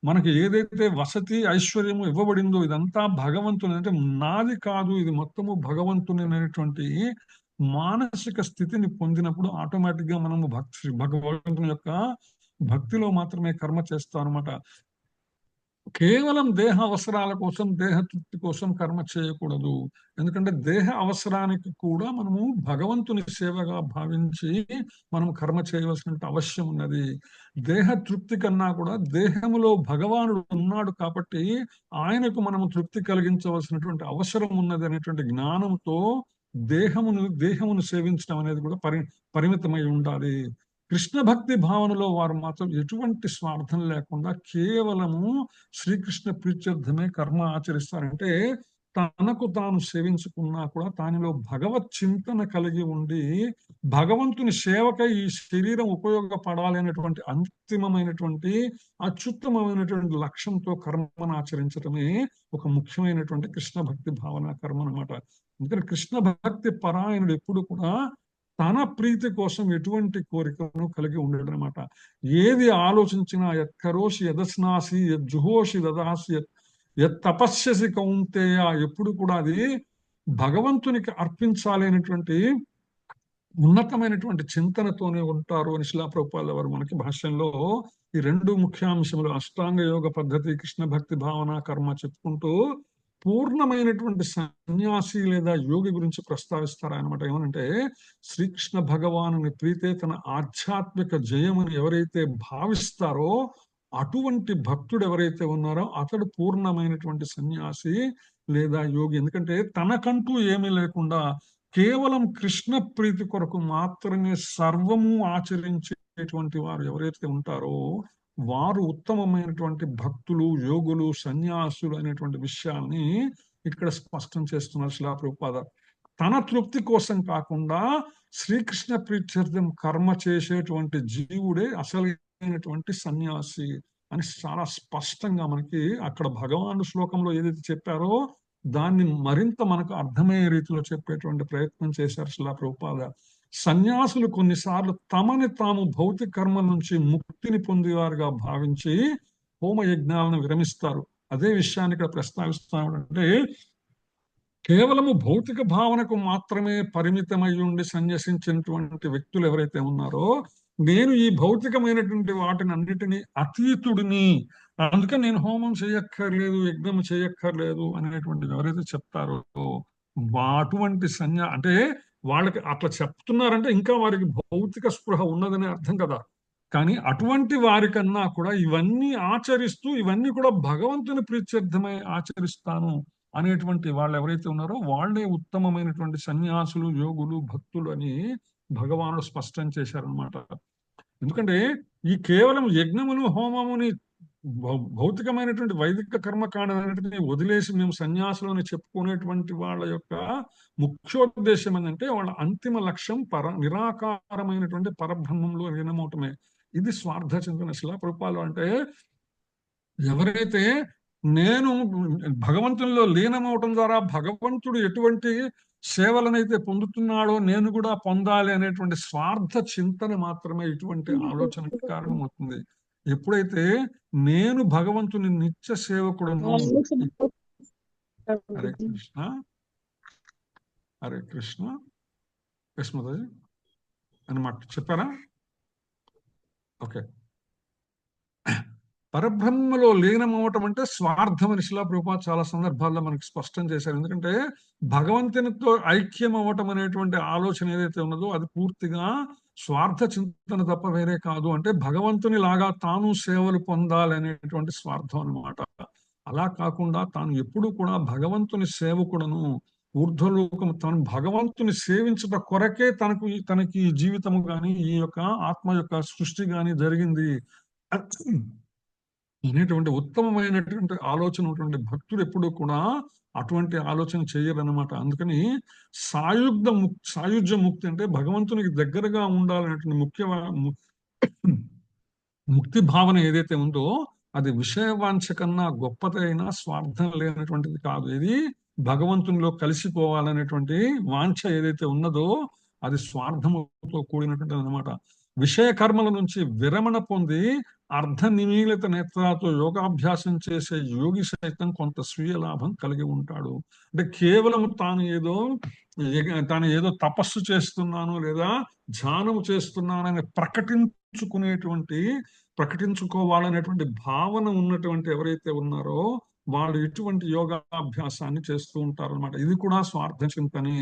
మనకి ఏదైతే వసతి ఐశ్వర్యము ఇవ్వబడిందో ఇదంతా భగవంతుని, అంటే నాది కాదు, ఇది మొత్తము భగవంతుని అనేటువంటి మానసిక స్థితిని పొందినప్పుడు ఆటోమేటిక్ గా మనము భగవంతుని యొక్క భక్తిలో మాత్రమే కర్మ చేస్తాం అనమాట. కేవలం దేహ అవసరాల కోసం, దేహ తృప్తి కోసం కర్మ చేయకూడదు. ఎందుకంటే దేహ అవసరానికి కూడా మనము భగవంతుని సేవగా భావించి మనం కర్మ చేయవలసిన అవశ్యం ఉన్నది. దేహ తృప్తి కన్నా కూడా దేహములో భగవానుడు ఉన్నాడు కాబట్టి ఆయనకు మనము తృప్తి కలిగించవలసినటువంటి అవసరం ఉన్నది అనేటువంటి జ్ఞానంతో దేహమును సేవించడం అనేది కూడా పరిమితమై ఉండాలి. కృష్ణ భక్తి భావనలో వారు మాత్రం ఎటువంటి స్వార్థం లేకుండా కేవలము శ్రీకృష్ణ ప్రీత్యర్థమే కర్మ ఆచరిస్తారంటే తనకు తాను సేవించుకున్నా కూడా దానిలో భగవత్ చింతన కలిగి ఉండి భగవంతుని సేవకై ఈ శరీరం ఉపయోగపడాలి అనేటువంటి అంతిమమైనటువంటి అత్యుత్తమమైనటువంటి లక్ష్యంతో కర్మను ఆచరించడమే ఒక ముఖ్యమైనటువంటి కృష్ణ భక్తి భావన కర్మ అనమాట. అందుకని కృష్ణ భక్తి పరాయణుడు ఎప్పుడు కూడా తన ప్రీతి కోసం ఎటువంటి కోరికను కలిగి ఉండడం అనమాట. ఏది ఆలోచించినా యత్కరోషి యదస్నాసి యజ్జుహోషి దదాసి తపస్యసి కౌంతేయ, ఎప్పుడు కూడా అది భగవంతునికి అర్పించాలి అనేటువంటి ఉన్నతమైనటువంటి చింతనతోనే ఉంటారు అని శిలా ప్రభుపాదుల వారు మనకి భాష్యంలో ఈ రెండు ముఖ్యాంశములు అష్టాంగ యోగ పద్ధతి, కృష్ణ భక్తి భావన కర్మ చెప్పుకుంటూ పూర్ణమైనటువంటి సన్యాసి లేదా యోగి గురించి ప్రస్తావిస్తారనమాట. ఏమనంటే శ్రీకృష్ణ భగవానుని ప్రీతే తన ఆధ్యాత్మిక జయముని ఎవరైతే భావిస్తారో అటువంటి భక్తుడు ఎవరైతే ఉన్నారో అతడు పూర్ణమైనటువంటి సన్యాసి లేదా యోగి. ఎందుకంటే తనకంటూ ఏమీ లేకుండా కేవలం కృష్ణ ప్రీతి కొరకు మాత్రమే సర్వము ఆచరించేటువంటి వారు ఎవరైతే ఉంటారో వారు ఉత్తమమైనటువంటి భక్తులు, యోగులు, సన్యాసులు అనేటువంటి విషయాన్ని ఇక్కడ స్పష్టం చేస్తున్నారు శిలా ప్రభుపాద. తన తృప్తి కోసం కాకుండా శ్రీకృష్ణ ప్రీత్యర్థం కర్మ చేసేటువంటి జీవుడే అసలైనటువంటి సన్యాసి అని చాలా స్పష్టంగా మనకి అక్కడ భగవానుడు శ్లోకంలో ఏదైతే చెప్పారో దాన్ని మరింత మనకు అర్థమయ్యే రీతిలో చెప్పేటువంటి ప్రయత్నం చేశారు శిలా ప్రభుపాద. సన్యాసులు కొన్నిసార్లు తమని తాము భౌతిక కర్మల నుంచి ముక్తిని పొందేవారుగా భావించి హోమ యజ్ఞాలను విరమిస్తారు. అదే విషయాన్ని ఇక్కడ ప్రస్తావిస్తామంటే కేవలము భౌతిక భావనకు మాత్రమే పరిమితమై ఉండి సన్యసించినటువంటి వ్యక్తులు ఎవరైతే ఉన్నారో నేను ఈ భౌతికమైనటువంటి వాటిని అన్నిటినీ అతీతుడిని, అందుకని నేను హోమం చేయక్కర్లేదు, యజ్ఞం చేయక్కర్లేదు అనేటువంటిది ఎవరైతే చెప్తారో అటువంటి అంటే వాళ్ళకి అట్లా చెప్తున్నారంటే ఇంకా వారికి భౌతిక స్పృహ ఉన్నదని అర్థం కదా. కానీ అటువంటి వారికన్నా కూడా ఇవన్నీ ఆచరిస్తూ ఇవన్నీ కూడా భగవంతుని ప్రీత్యర్థమై ఆచరిస్తాను అనేటువంటి వాళ్ళు ఎవరైతే ఉన్నారో వాళ్ళే ఉత్తమమైనటువంటి సన్యాసులు, యోగులు, భక్తులు అని భగవానుడు స్పష్టం చేశారనమాట. ఎందుకంటే ఈ కేవలం యజ్ఞమును హోమముని భౌతికమైనటువంటి వైదిక కర్మకాండని వదిలేసి మేము సన్యాసులని చెప్పుకునేటువంటి వాళ్ళ యొక్క ముఖ్యోద్దేశం ఏంటంటే వాళ్ళ అంతిమ లక్ష్యం నిరాకారమైనటువంటి పరబ్రహ్మంలో లీనమవటమే. ఇది స్వార్థ చింతన. శిలా ప్రభుపాదులు అంటే ఎవరైతే నేను భగవంతునిలో లీనమవటం ద్వారా భగవంతుడు ఎటువంటి సేవలనైతే పొందుతున్నాడో నేను కూడా పొందాలి అనేటువంటి స్వార్థ చింతన మాత్రమే ఇటువంటి ఆలోచనకి కారణమవుతుంది. ఎప్పుడైతే నేను భగవంతుని నిత్య సేవకుడును. హరే కృష్ణ, హరే కృష్ణ. యశ్మతాజీ అనమాట చెప్పారా? ఓకే. పరబ్రహ్మలో లీనమవటం అంటే స్వార్థం అని శిలా ప్రభుపాద చాలా సందర్భాల్లో మనకి స్పష్టం చేశారు. ఎందుకంటే భగవంతునితో ఐక్యం అవ్వటం అనేటువంటి ఆలోచన ఏదైతే ఉన్నదో అది పూర్తిగా స్వార్థ చింతన తప్ప వేరే కాదు. అంటే భగవంతుని లాగా తాను సేవలు పొందాలి అనేటువంటి స్వార్థం అనమాట. అలా కాకుండా తాను ఎప్పుడు కూడా భగవంతుని సేవకుడను, ఊర్ధ్వలోకం తను భగవంతుని సేవించట కొరకే తనకి జీవితము గాని ఈ యొక్క ఆత్మ యొక్క సృష్టి గాని జరిగింది అనేటువంటి ఉత్తమమైనటువంటి ఆలోచన ఉన్నటువంటి భక్తుడు ఎప్పుడూ కూడా అటువంటి ఆలోచన చేయరనమాట. అందుకని సాయుజ్య ముక్తి అంటే భగవంతునికి దగ్గరగా ఉండాలనేటువంటి ముక్తి భావన ఏదైతే ఉందో అది విషయవాంఛ కన్నా గొప్పదైన స్వార్థం లేనటువంటిది కాదు. ఇది భగవంతునిలో కలిసిపోవాలనేటువంటి వాంఛ ఏదైతే ఉన్నదో అది స్వార్థముతో కూడినటువంటిది అనమాట. విషయ కర్మల నుంచి విరమణ పొంది అర్ధ నిమీలిత నేత్రాలతో యోగాభ్యాసం చేసే యోగి సైతం కొంత స్వీయ లాభం కలిగి ఉంటాడు. అంటే కేవలం తాను ఏదో తపస్సు చేస్తున్నాను లేదా ధ్యానము చేస్తున్నానని ప్రకటించుకోవాలనేటువంటి భావన ఉన్నటువంటి ఎవరైతే ఉన్నారో వాళ్ళు ఇటువంటి యోగాభ్యాసాన్ని చేస్తూ ఉంటారు అనమాట. ఇది కూడా స్వార్థ చింతని,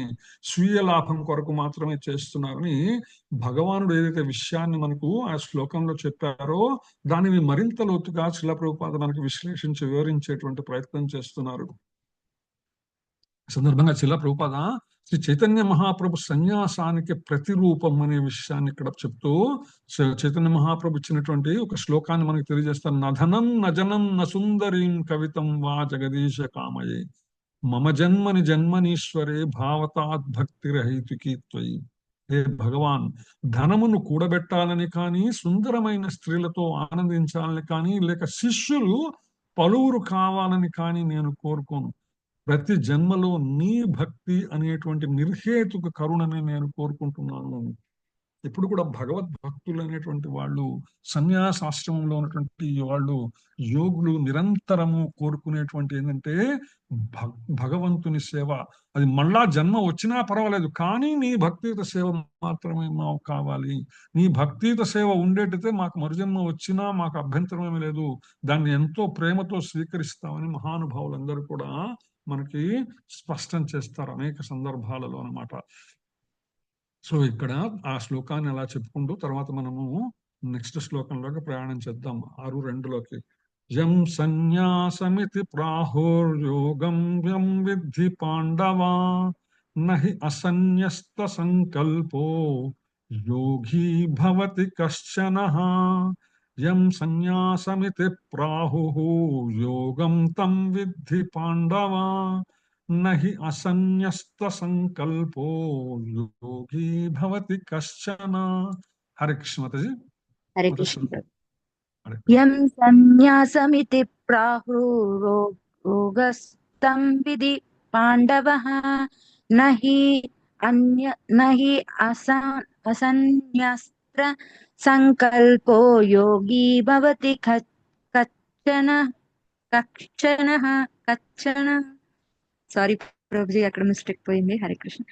స్వీయ లాభం కొరకు మాత్రమే చేస్తున్నారని భగవానుడు ఏదైతే విషయాన్ని మనకు ఆ శ్లోకంలో చెప్పారో దానిని మరింత లోతుగా శిలా ప్రభుపాద మనకు విశ్లేషించి వివరించేటువంటి ప్రయత్నం చేస్తున్నారు. సందర్భంగా శిలా ప్రభుపాద శ్రీ చైతన్య మహాప్రభు సన్యాసానికి ప్రతిరూపం అనే విషయాన్ని ఇక్కడ చెప్తూ చైతన్య మహాప్రభు ఇచ్చినటువంటి ఒక శ్లోకాన్ని మనకు తెలియజేస్తారు. నధనం నజనం నసుందరీం కవితం వా జగదీశ కామయే మమ జన్మని జన్మనీశ్వరే భావతాత్ భక్తి రహితుకి త్వయి. హే భగవాన్, ధనమును కూడబెట్టాలని కానీ సుందరమైన స్త్రీలతో ఆనందించాలని కానీ లేక శిష్యులు పలువురు కావాలని కానీ నేను కోరుకోను. ప్రతి జన్మలో నీ భక్తి అనేటువంటి నిర్హేతుక కరుణని నేను కోరుకుంటున్నాను. ఇప్పుడు కూడా భగవద్భక్తులు అనేటువంటి వాళ్ళు, సన్యాసాశ్రమంలో ఉన్నటువంటి వాళ్ళు, యోగులు నిరంతరము కోరుకునేటువంటి ఏంటంటే భగవంతుని సేవ. అది మళ్ళా జన్మ వచ్చినా పర్వాలేదు, కానీ నీ భక్తియుత సేవ మాత్రమే మాకు కావాలి. నీ భక్తియుత సేవ ఉండేటైతే మాకు మరుజన్మ వచ్చినా మాకు అభ్యంతరం ఏమీ లేదు, దాన్ని ఎంతో ప్రేమతో స్వీకరిస్తామని మహానుభావులందరూ కూడా మనకి స్పష్టం చేస్తారు అనేక సందర్భాలలో అన్నమాట. సో ఇక్కడ ఆ శ్లోకాన్ని అలా చెప్పుకుంటూ తర్వాత మనము నెక్స్ట్ శ్లోకంలోకి ప్రయాణం చేద్దాం. 6:2లోకి. యం సన్యాసమితి ప్రాహుర్యోగం యం విద్ధి పాండవా నహి అసన్యస్త సంకల్పో యోగి భవతి కశ్చనః. యం సన్యాసమితి ప్రాహుః యోగం తం విద్ధి పాండవా నహి అసన్యస్త సంకల్పో యోగి భవతి కశ్చన. హరే కృష్ణ మాతాజీ. హరే కృష్ణ. యం సన్యాసమితి ప్రాహురోగస్తం విధి పాండవః నహి అసన్యస్త్ర సంకల్పో యోగి భవతి కచ్చన. సారీ ప్రభుజీ, అక్కడ మిస్టేక్ పోయింది. హరే కృష్ణ.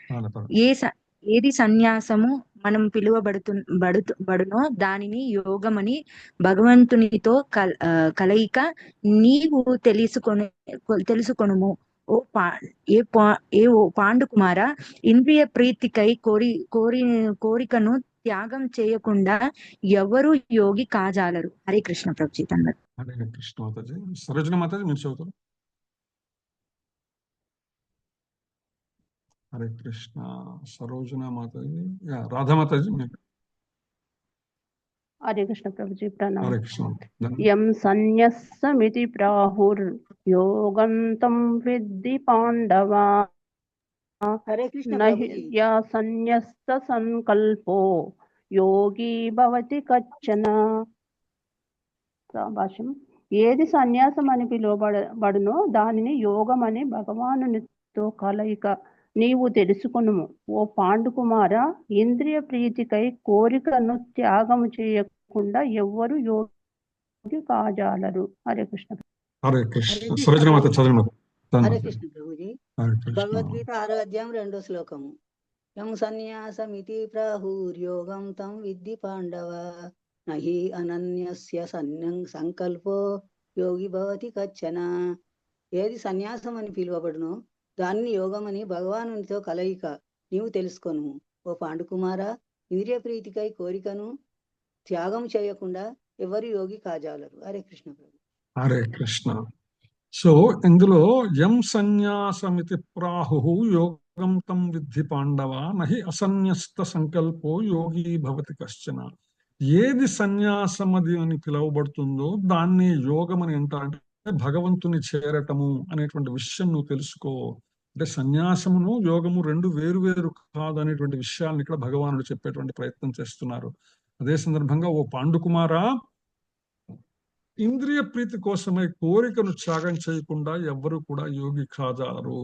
ఏది సన్యాసము మనం పిలువబడునో దానిని యోగమని భగవంతునితో కలయిక నీవు తెలుసుకొనుము. ఓ పాండు కుమార, ఇంద్రియ ప్రీతికై కోరికను త్యాగం చేయకుండా ఎవరు యోగి కాజాలరు. హరే కృష్ణ ప్రభుజీ. ధన్యవాదాలు. హరే కృష్ణ మాతాజీ. సరోజన మాతాజీ మీరు చదువుతారు. హరే కృష్ణ. సరోజన మాతాజీ, రాధా మాతాజీ మీకు. హరే కృష్ణ ప్రభుజీ. ప్రణామం. హరే కృష్ణ. యం సన్యస్సమితి ప్రాహుర్ యోగం తం విద్ధి పాండవా నహి సన్యస్త సంకల్పో యోగి భవతి కచ్చన. భాష్యం. ఏది సన్యాసం అని పిలువబడునో దానిని యోగమని భగవానునితో కలయిక నీవు తెలుసుకొనుము. ఓ పాండుకుమార, ఇంద్రియ ప్రీతికై కోరికను త్యాగము చేయకుండా ఎవ్వరు యోగి కాజాలరు. హరే కృష్ణ. హరే కృష్ణ. సరోజన మాత చదవండి. హరే కృష్ణ ప్రభుజీ. భగవద్గీత 6వ అధ్యాయం 2వ శ్లోకము. యం సన్యాసమితి ప్రాహుర్యోగం తం విద్ధి పాండవ నహి అనన్యస్య సంకల్పో యోగి భవతి కచ్చన. ఏది సన్యాసం అని పిలువబడునో దాన్ని యోగమని భగవానునితో కలయిక నీవు తెలుసుకొను. ఓ పాండుకుమార, ఇంద్రియ ప్రీతికై కోరికను త్యాగం చేయకుండా ఎవరు యోగి కాజాలరు. హరే కృష్ణ ప్రభు. హరే కృష్ణ. సో ఇందులో యం సన్యాసమితి ప్రాహు యోగం తం విద్ధి పాండవ నహి అసన్యస్త సంకల్పో యోగి భవతి కశ్చన. ఏది సన్యాసమది అని పిలువబడుతుందో దాన్ని యోగం అని అంటారంటే భగవంతుని చేరటము అనేటువంటి విషయం నువ్వు తెలుసుకో. అంటే సన్యాసమును యోగము రెండు వేరు వేరు కాదు అనేటువంటి విషయాలను ఇక్కడ భగవానుడు చెప్పేటువంటి ప్రయత్నం చేస్తున్నారు. అదే సందర్భంగా ఓ పాండుకుమారా, ఇంద్రియ ప్రీతి కోసమై కోరికను త్యాగం చేయకుండా ఎవ్వరు కూడా యోగి కాజాలరు.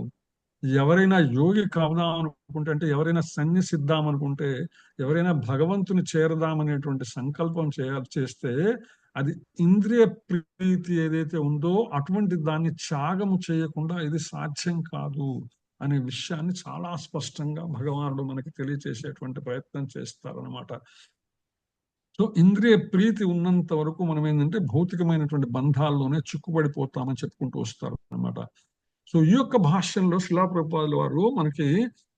ఎవరైనా యోగి కావదాం అనుకుంటే, అంటే ఎవరైనా సన్యసిద్దాం అనుకుంటే, ఎవరైనా భగవంతుని చేరదామనేటువంటి సంకల్పం చేస్తే అది ఇంద్రియ ప్రీతి ఏదైతే ఉందో అటువంటి దాన్ని త్యాగము చేయకుండా ఇది సాధ్యం కాదు అనే విషయాన్ని చాలా స్పష్టంగా భగవానుడు మనకి తెలియచేసేటువంటి ప్రయత్నం చేస్తారనమాట. సో ఇంద్రియ ప్రీతి ఉన్నంత వరకు మనం ఏంటంటే భౌతికమైనటువంటి బంధాల్లోనే చిక్కుబడిపోతామని చెప్పుకుంటూ వస్తారు అనమాట. సో ఈ యొక్క భాష్యంలో శిలా ప్రభుపాదుల వారు మనకి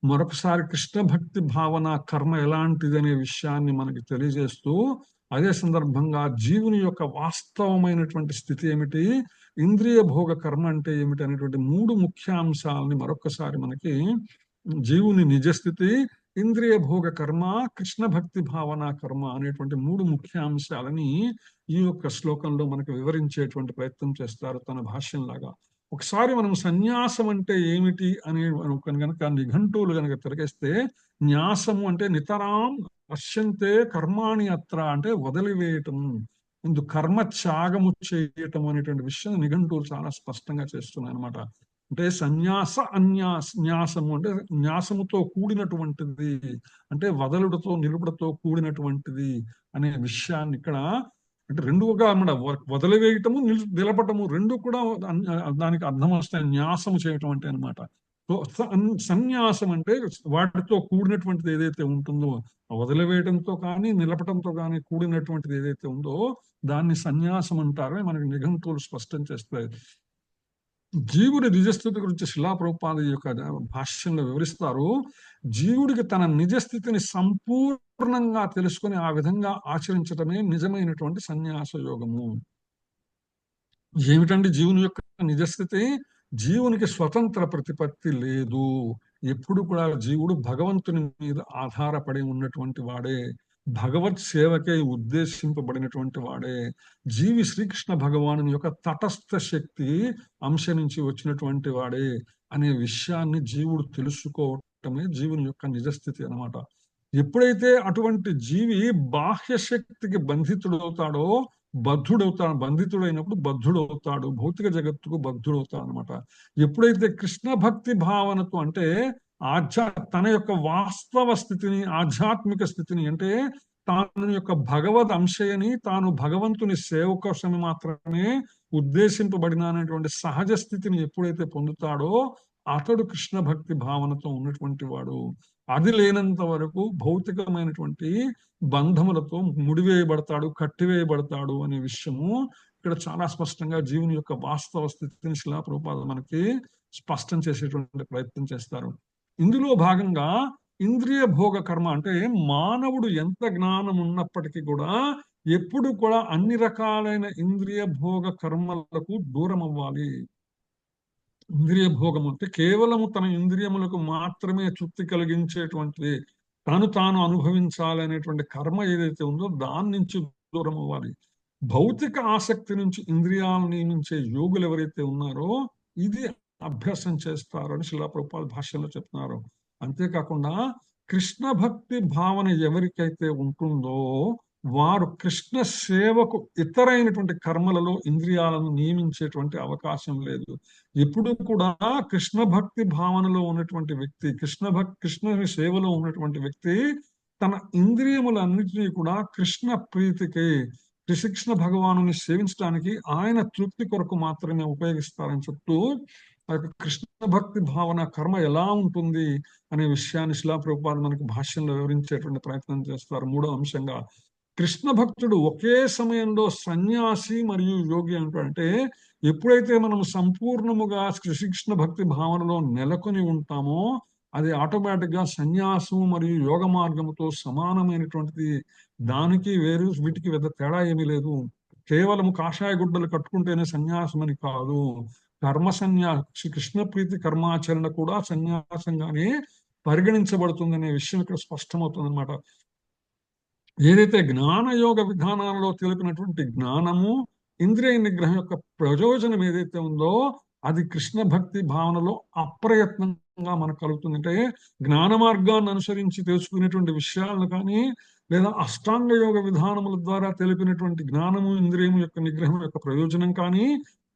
మరొకసారి కృష్ణ భక్తి భావన కర్మ ఎలాంటిది అనే విషయాన్ని మనకి తెలియజేస్తూ, అదే సందర్భంగా జీవుని యొక్క వాస్తవమైనటువంటి స్థితి ఏమిటి, ఇంద్రియ భోగ కర్మ అంటే ఏమిటి అనేటువంటి 3 ముఖ్యాంశాలని మరొకసారి మనకి జీవుని నిజస్థితి, ఇంద్రియ భోగ కర్మ, కృష్ణ భక్తి భావన కర్మ అనేటువంటి 3 ముఖ్యాంశాలని ఈ యొక్క శ్లోకంలో మనకు వివరించేటువంటి ప్రయత్నం చేస్తారు తన భాష్యంలాగా. ఒకసారి మనం సన్యాసం అంటే ఏమిటి అని కనుక నిఘంటువులు కనుక తిరగేస్తే, న్యాసము అంటే నితరాం అశ్యంతే కర్మాణి అత్ర అంటే వదిలివేయటం, ముందు కర్మ త్యాగము చేయటం అనేటువంటి విషయం నిఘంటువులు చాలా స్పష్టంగా చేస్తున్నాయి అనమాట. అంటే న్యాసము అంటే న్యాసముతో కూడినటువంటిది, అంటే వదలుడుతో నిలుపుడుతో కూడినటువంటిది అనే విషయాన్ని ఇక్కడ అంటే రెండుగా వదిలివేయటము నిలపటము రెండు కూడా దానికి అర్థం వస్తాయి న్యాసము చేయటం అంటే అనమాట. సో సన్యాసం అంటే వాటితో కూడినటువంటిది ఏదైతే ఉంటుందో, వదిలివేయటంతో కానీ నిలపటంతో కానీ కూడినటువంటిది ఏదైతే ఉందో దాన్ని సన్యాసం అంటారు మనకి నిఘంటువులు స్పష్టం చేస్తాయి. జీవుడి నిజస్థితి గురించి శిలా ప్రభుపాద యొక్క భాష్యంలో వివరిస్తారు. జీవుడికి తన నిజస్థితిని సంపూర్ణంగా తెలుసుకొని ఆ విధంగా ఆచరించడమే నిజమైనటువంటి సన్యాస యోగము. ఏమిటండి జీవుని యొక్క నిజస్థితి? జీవునికి స్వతంత్ర ప్రతిపత్తి లేదు. ఎప్పుడు కూడా జీవుడు భగవంతుని మీద ఆధారపడి ఉన్నటువంటి వాడే, భగవత్ సేవకే ఉద్దేశింపబడినటువంటి వాడే. జీవి శ్రీకృష్ణ భగవాను యొక్క తటస్థ శక్తి అంశ నుంచి వచ్చినటువంటి వాడే అనే విషయాన్ని జీవుడు తెలుసుకోవటమే జీవుని యొక్క నిజస్థితి అన్నమాట. ఎప్పుడైతే అటువంటి జీవి బాహ్య శక్తికి బంధితుడవుతాడో బంధితుడైనప్పుడు బద్ధుడవుతాడు, భౌతిక జగత్తుకు బద్ధుడవుతాడు అనమాట. ఎప్పుడైతే కృష్ణ భక్తి భావనతో అంటే తన యొక్క వాస్తవ స్థితిని, ఆధ్యాత్మిక స్థితిని, అంటే తాను యొక్క భగవద్ అంశయని, తాను భగవంతుని సేవ కోసమే మాత్రమే ఉద్దేశింపబడిన అనేటువంటి సహజ స్థితిని ఎప్పుడైతే పొందుతాడో అతడు కృష్ణ భక్తి భావనతో ఉన్నటువంటి వాడు. అది లేనంత వరకు భౌతికమైనటువంటి బంధములతో ముడివేయబడతాడు, కట్టివేయబడతాడు అనే విషయము ఇక్కడ చాలా స్పష్టంగా జీవుని యొక్క వాస్తవ స్థితిని శిలా ప్రభుపాద మనకి స్పష్టం చేసేటువంటి ప్రయత్నం చేస్తారు. ఇందులో భాగంగా ఇంద్రియ భోగ కర్మ అంటే మానవుడు ఎంత జ్ఞానం ఉన్నప్పటికీ కూడా ఎప్పుడు కూడా అన్ని రకాలైన ఇంద్రియ భోగ కర్మలకు దూరం అవ్వాలి. ఇంద్రియ భోగం అంటే కేవలము తన ఇంద్రియములకు మాత్రమే తృప్తి కలిగించేటువంటిది, తాను అనుభవించాలనేటువంటి కర్మ ఏదైతే ఉందో దాని నుంచి దూరం అవ్వాలి. భౌతిక ఆసక్తి నుంచి ఇంద్రియాలను నియమించే యోగులు ఎవరైతే ఉన్నారో ఇది అభ్యాసం చేస్తారని శిలా ప్రభుపాద భాష్యంలో చెప్తున్నారు. అంతేకాకుండా కృష్ణ భక్తి భావన ఎవరికైతే ఉంటుందో వారు కృష్ణ సేవకు ఇతరైనటువంటి కర్మలలో ఇంద్రియాలను నియమించేటువంటి అవకాశం లేదు. ఎప్పుడు కూడా కృష్ణ భక్తి భావనలో ఉన్నటువంటి వ్యక్తి, కృష్ణ సేవలో ఉన్నటువంటి వ్యక్తి తన ఇంద్రియములన్నిటినీ కూడా కృష్ణ ప్రీతికి, శ్రీకృష్ణ భగవానుని సేవించడానికి ఆయన తృప్తి కొరకు మాత్రమే ఉపయోగిస్తారని చెప్తూ ఆ యొక్క కృష్ణ భక్తి భావన కర్మ ఎలా ఉంటుంది అనే విషయాన్ని శిలా ప్రభుపాద మనకి భాష్యంలో వివరించేటువంటి ప్రయత్నం చేస్తారు. 3వ అంశంగా కృష్ణ భక్తుడు ఒకే సమయంలో సన్యాసి మరియు యోగి అంటాడంటే, ఎప్పుడైతే మనం సంపూర్ణముగా శ్రీకృష్ణ భక్తి భావనలో నెలకొని ఉంటామో అది ఆటోమేటిక్ గా సన్యాసం మరియు యోగ మార్గముతో సమానమైనటువంటిది. దానికి వేరు వీటికి పెద్ద తేడా ఏమీ లేదు. కేవలం కాషాయ గుడ్డలు కట్టుకుంటేనే సన్యాసం అని కాదు. కృష్ణ ప్రీతి కర్మాచరణ కూడా సన్యాసంగానే పరిగణించబడుతుందనే విషయం ఇక్కడ స్పష్టమవుతుంది అనమాట. ఏదైతే జ్ఞానయోగ విధానాలలో తెలిపినటువంటి జ్ఞానము, ఇంద్రియ నిగ్రహం యొక్క ప్రయోజనం ఏదైతే ఉందో అది కృష్ణ భక్తి భావనలో అప్రయత్నంగా మనకు కలుగుతుంది. అంటే జ్ఞాన మార్గాన్ని అనుసరించి తెలుసుకునేటువంటి విషయాలను కానీ, లేదా అష్టాంగ యోగ విధానముల ద్వారా తెలిపినటువంటి జ్ఞానము, ఇంద్రియము యొక్క నిగ్రహం యొక్క ప్రయోజనం కానీ,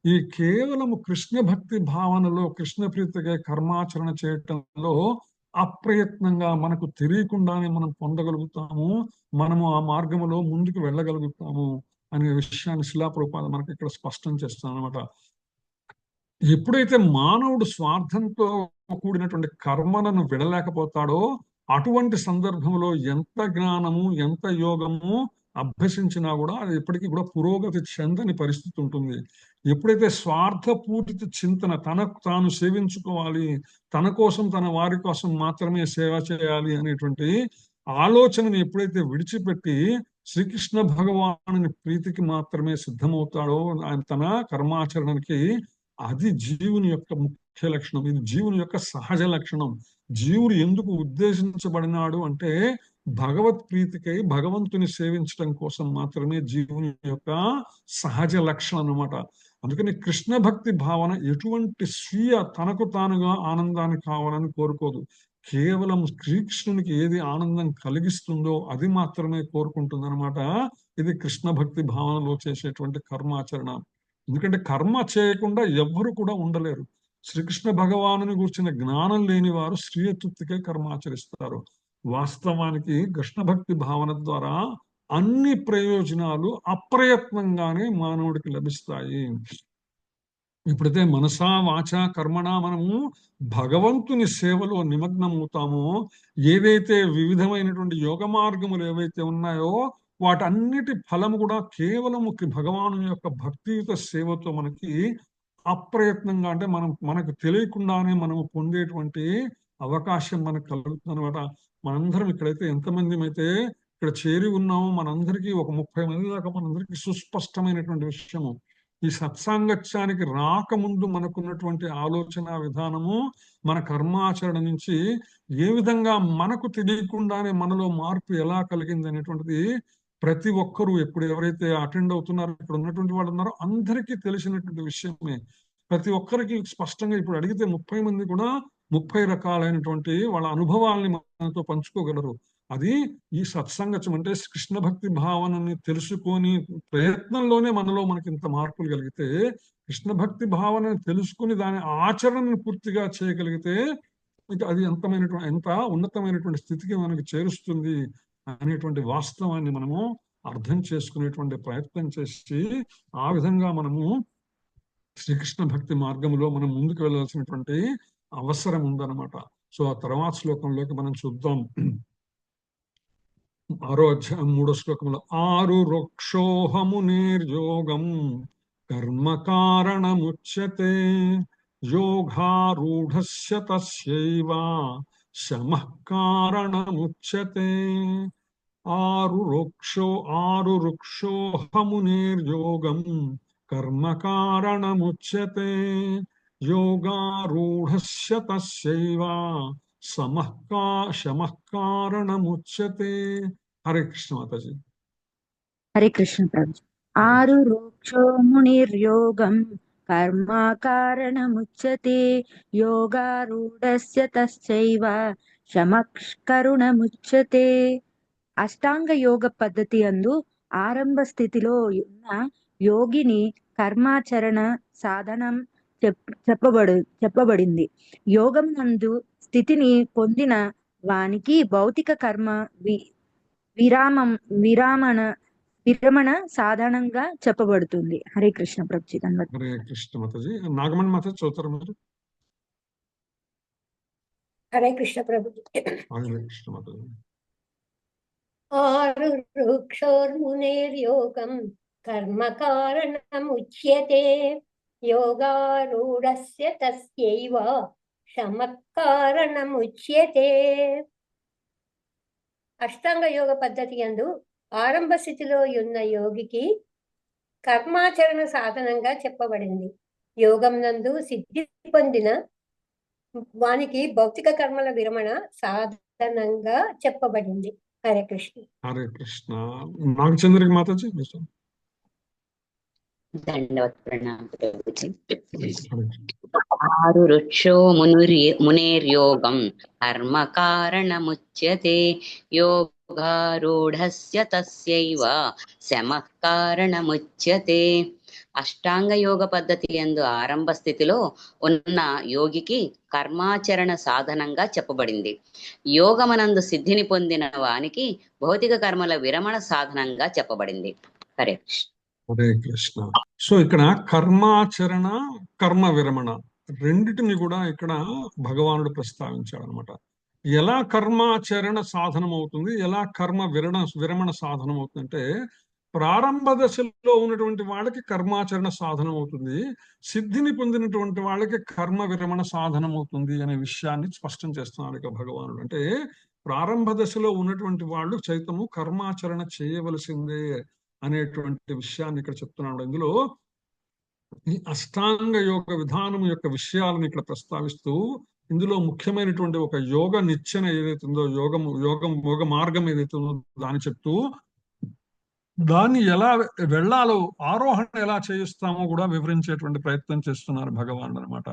ఈ కేవలము కృష్ణ భక్తి భావనలో కృష్ణ ప్రీతిగా కర్మాచరణ చేయటంలో అప్రయత్నంగా మనకు తెలియకుండానే మనం పొందగలుగుతాము. మనము ఆ మార్గములో ముందుకు వెళ్ళగలుగుతాము. అనే విషయాన్ని శిలాప్రభుపాద మనకి ఇక్కడ స్పష్టం చేస్తాను అనమాట. ఎప్పుడైతే మానవుడు స్వార్థంతో కూడినటువంటి కర్మలను విడలేకపోతాడో అటువంటి సందర్భంలో ఎంత జ్ఞానము ఎంత యోగము అభ్యసించినా కూడా అది ఎప్పటికీ కూడా పురోగతి చెందని పరిస్థితి ఉంటుంది. ఎప్పుడైతే స్వార్థపూరిత చింతన, తనకు తాను సేవించుకోవాలి, తన కోసం తన వారి కోసం మాత్రమే సేవ చేయాలి అనేటువంటి ఆలోచనని ఎప్పుడైతే విడిచిపెట్టి శ్రీకృష్ణ భగవానుని ప్రీతికి మాత్రమే సిద్ధమవుతాడో ఆయన తన కర్మాచరణకి, అది జీవుని యొక్క ముఖ్య లక్షణం. ఇది జీవుని యొక్క సహజ లక్షణం. జీవుడు ఎందుకు ఉద్దేశించబడినాడు అంటే భగవత్ ప్రీతికై భగవంతుని సేవించడం కోసం మాత్రమే జీవుని యొక్క సహజ లక్షణం అన్నమాట. అందుకని కృష్ణ భక్తి భావన ఎటువంటి స్వీయ తనకు తానుగా ఆనందాన్ని కావాలని కోరుకోదు. కేవలం శ్రీకృష్ణునికి ఏది ఆనందం కలిగిస్తుందో అది మాత్రమే కోరుకుంటుంది అనమాట. ఇది కృష్ణ భక్తి భావనలో చేసేటువంటి కర్మాచరణ. ఎందుకంటే కర్మ చేయకుండా ఎవ్వరు కూడా ఉండలేరు. శ్రీకృష్ణ భగవానుని గురించిన జ్ఞానం లేని వారు స్వీయ తృప్తికే కర్మ ఆచరిస్తారు. వాస్తవానికి కృష్ణ భక్తి భావన ద్వారా అన్ని ప్రయోజనాలు అప్రయత్నంగానే మానవుడికి లభిస్తాయి. ఎప్పుడైతే మనసా వాచా కర్మణ మనము భగవంతుని సేవలో నిమగ్నమవుతామో, ఏదైతే వివిధమైనటువంటి యోగ మార్గములు ఏవైతే ఉన్నాయో వాటన్నిటి ఫలము కూడా కేవలము భగవాను యొక్క భక్తియుత సేవతో మనకి అప్రయత్నంగా, అంటే మనకు తెలియకుండానే మనము పొందేటువంటి అవకాశం మనకు కలుగుతుంది అనమాట. మనందరం ఇక్కడైతే ఎంతమంది అయితే ఇక్కడ చేరి ఉన్నామో మనందరికీ ఒక 30 మంది దాకా మనందరికీ సుస్పష్టమైనటువంటి విషయము, ఈ సత్సాంగత్యానికి రాకముందు మనకున్నటువంటి ఆలోచన విధానము, మన కర్మాచరణ నుంచి ఏ విధంగా మనకు తెలియకుండానే మనలో మార్పు ఎలా కలిగింది అనేటువంటిది ప్రతి ఒక్కరూ ఎవరైతే అటెండ్ అవుతున్నారో, ఇక్కడ ఉన్నటువంటి వాళ్ళు ఉన్నారో అందరికీ తెలిసినటువంటి విషయమే. ప్రతి ఒక్కరికి స్పష్టంగా ఇప్పుడు అడిగితే 30 మంది కూడా 30 రకాలైనటువంటి వాళ్ళ అనుభవాల్ని మనతో పంచుకోగలరు. అది ఈ సత్సంగత్యం అంటే కృష్ణ భక్తి భావనని తెలుసుకొని ప్రయత్నంలోనే మనకి ఇంత మార్పులు కలిగితే, కృష్ణ భక్తి భావనని తెలుసుకుని దాని ఆచరణను పూర్తిగా చేయగలిగితే అది ఎంత ఉన్నతమైనటువంటి స్థితికి మనకి చేరుస్తుంది అనేటువంటి వాస్తవాన్ని మనము అర్థం చేసుకునేటువంటి ప్రయత్నం చేసి ఆ విధంగా మనము శ్రీకృష్ణ భక్తి మార్గంలో మనం ముందుకు వెళ్ళాల్సినటువంటి అవసరం ఉందన్నమాట. సో ఆ తర్వాత శ్లోకంలోకి మనం చూద్దాం. 6వ అధ్యాయం 3వ శ్లోకంలో ఆరు వృక్షోహమునిర్యోగం కర్మ కారణముచ్యతే యోగారూఢస్య తస్యైవ శమః కారణముచ్యతే. ఆరు వృక్షోహమునిర్యోగం కర్మ కారణముచ్యతే యోగారూఢస్య తస్యైవ శమః కారణముచ్యతే. హరే కృష్ణ మాతాజీ. హరే కృష్ణ ప్రభు. ఆరు రోక్షో మునిర్యోగం కర్మ కారణముచ్యతే యోగారూఢస్య తస్యైవ శమఃకరుణముచ్యతే. అష్టాంగ యోగ పద్ధతి అందు ఆరంభ స్థితిలో ఉన్న యోగిని కర్మాచరణ సాధనం చెప్పబడింది. యోగం నందు స్థితిని పొందిన వానికి భౌతిక కర్మ విరమణ సాధనంగా చెప్పబడుతుంది. హరే కృష్ణ ప్రభుజీ. హరే కృష్ణ మాతాజీ. నాగమణి మాతాజీ చదువుతారు మీరు? హరే కృష్ణ ప్రభుజీ. హరే కృష్ణ మాతాజీ. ఆరు వృక్షోర్మునేర్యోగం కర్మ కారణముచ్యతే యోగారూఢస్య తస్యైవ శమః కారణముచ్యతే. అష్టాంగ యోగ పద్ధతి యందు ఆరంభ స్థితిలో ఉన్న యోగికి కర్మాచరణ సాధనంగా చెప్పబడింది. యోగం నందు సిద్ధి పొందిన వానికి భౌతిక కర్మల విరమణ సాధనంగా చెప్పబడింది. హరే కృష్ణ. హరే కృష్ణ. నాగచంద్రికి మాతాజీ. దండవత్ ప్రణామ ప్రభుజీ. ఆరు వృక్షో మునిర్యోగం కర్మ కారణముచ్యతే యోగారూఢస్య తస్యైవ శమః కారణముచ్యతే. అష్టాంగ యోగ పద్ధతి యందు ఆరంభ స్థితిలో ఉన్న యోగికి కర్మాచరణ సాధనంగా చెప్పబడింది. యోగమనందు సిద్ధిని పొందిన వానికి భౌతిక కర్మల విరమణ సాధనంగా చెప్పబడింది. హరే కృష్ణ. హరే కృష్ణ. సో ఇక్కడ కర్మాచరణ, కర్మ విరమణ రెండిటిని కూడా ఇక్కడ భగవానుడు ప్రస్తావించాడు అనమాట. ఎలా కర్మాచరణ సాధనం అవుతుంది, ఎలా కర్మ విరమణ సాధనం అవుతుందంటే, ప్రారంభ దశలో ఉన్నటువంటి వాళ్ళకి కర్మాచరణ సాధనం అవుతుంది, సిద్ధిని పొందినటువంటి వాళ్ళకి కర్మ విరమణ సాధనం అవుతుంది అనే విషయాన్ని స్పష్టం చేస్తున్నాడు ఇక భగవానుడు. అంటే ప్రారంభ దశలో ఉన్నటువంటి వాళ్ళు చైతము కర్మాచరణ చేయవలసిందే అనేటువంటి విషయాన్ని ఇక్కడ చెప్తున్నాడు. ఇందులో ఈ అష్టాంగ యోగ విధానం యొక్క విషయాలను ఇక్కడ ప్రస్తావిస్తూ, ఇందులో ముఖ్యమైనటువంటి ఒక యోగ నిచ్చెన ఏదైతే ఉందో, యోగ మార్గం ఏదైతే ఉందో దాన్ని చెప్తూ, దాన్ని ఎలా వెళ్ళాలో, ఆరోహణ ఎలా చేయిస్తామో కూడా వివరించేటువంటి ప్రయత్నం చేస్తున్నారు భగవానుడు అనమాట.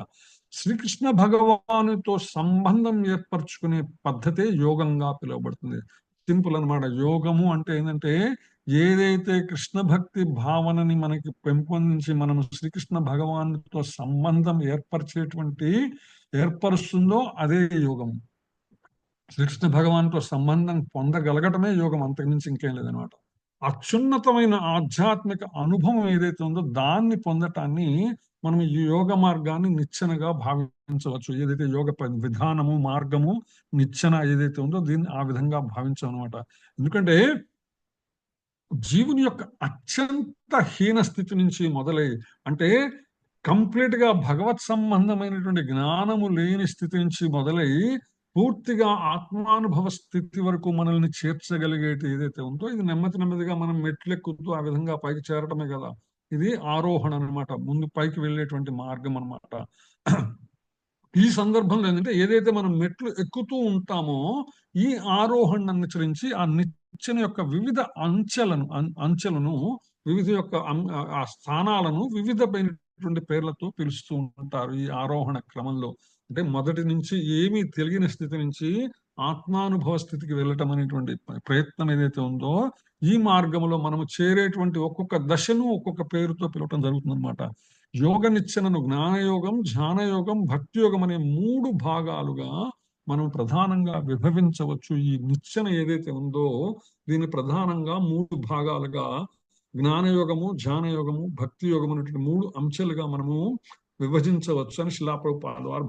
శ్రీకృష్ణ భగవానుతో సంబంధం ఏర్పరచుకునే పద్ధతే యోగంగా పిలువబడుతుంది. సింపుల్ అనమాట. యోగము అంటే ఏంటంటే, ఏదైతే కృష్ణ భక్తి భావనని మనకి పెంపొందించి మనం శ్రీకృష్ణ భగవానుతో సంబంధం ఏర్పరుస్తుందో అదే యోగము. శ్రీకృష్ణ భగవానుతో సంబంధం పొందగలగటమే యోగం, అంతకుమించి ఇంకేం లేదనమాట. అత్యున్నతమైన ఆధ్యాత్మిక అనుభవం ఏదైతే ఉందో దాన్ని పొందటాన్ని మనం ఈ యోగ మార్గాన్ని నిచ్చెనగా భావించవచ్చు. ఏదైతే యోగ విధానము, మార్గము, నిచ్చెన ఏదైతే ఉందో దీన్ని ఆ విధంగా భావించామన్నమాట. ఎందుకంటే జీవుని యొక్క అత్యంత హీన స్థితి నుంచి మొదలై, అంటే కంప్లీట్ గా భగవత్ సంబంధమైనటువంటి జ్ఞానము లేని స్థితి నుంచి మొదలై పూర్తిగా ఆత్మానుభవ స్థితి వరకు మనల్ని చేర్చగలిగేటి ఏదైతే ఉందో, ఇది నెమ్మదిగా మనం మెట్లెక్కుతూ ఆ విధంగా పైకి చేరటమే కదా. ఇది ఆరోహణ అనమాట, ముందు పైకి వెళ్ళేటువంటి మార్గం అనమాట. ఈ సందర్భంలో ఏంటంటే, ఏదైతే మనం మెట్లు ఎక్కుతూ ఉంటామో ఈ ఆరోహణ అనుసరించి ఆ నిచ్చెన యొక్క వివిధ అంచెలను వివిధ యొక్క ఆ స్థానాలను వివిధమైనటువంటి పేర్లతో పిలుస్తూ ఉంటారు ఈ ఆరోహణ క్రమంలో. అంటే మొదటి నుంచి ఏమీ తెలియని స్థితి నుంచి ఆత్మానుభవ స్థితికి వెళ్ళటం అనేటువంటి ప్రయత్నం ఏదైతే ఉందో, ఈ మార్గంలో మనము చేరేటువంటి ఒక్కొక్క దశను ఒక్కొక్క పేరుతో పిలవటం జరుగుతుంది అనమాట. యోగ నిచ్చెనను జ్ఞానయోగం, ధ్యానయోగం, భక్తి యోగం అనే 3 భాగాలుగా మనం ప్రధానంగా విభజించవచ్చు. ఈ నిచ్చెన ఏదైతే ఉందో దీన్ని ప్రధానంగా 3 భాగాలుగా జ్ఞానయోగము, ధ్యానయోగము, భక్తి యోగం అనేటువంటి 3 అంచెలుగా మనము విభజించవచ్చు అని శిలా ప్రభుపాదుల వారు